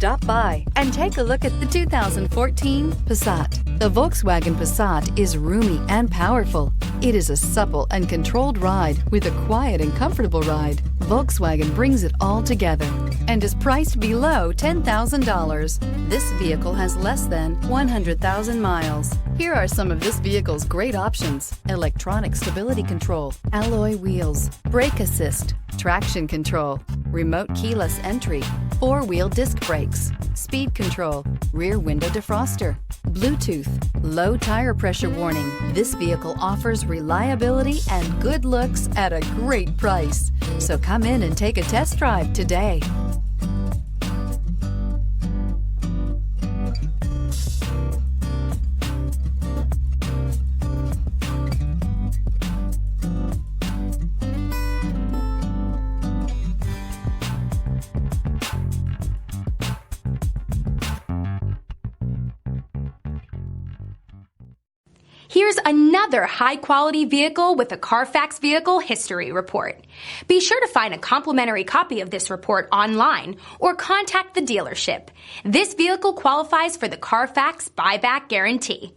Stop by and take a look at the 2014 Passat. The Volkswagen Passat is roomy and powerful. It is a supple and controlled ride with a quiet and comfortable ride. Volkswagen brings it all together and is priced below $10,000. This vehicle has less than 100,000 miles. Here are some of this vehicle's great options: electronic stability control, alloy wheels, brake assist, traction control, remote keyless entry, four-wheel disc brakes, speed control, rear window defroster, Bluetooth, low tire pressure warning. This vehicle offers reliability and good looks at a great price. So come in and take a test drive today. Here's another high-quality vehicle with a CARFAX Vehicle History Report. Be sure to find a complimentary copy of this report online or contact the dealership. This vehicle qualifies for the CARFAX Buyback Guarantee.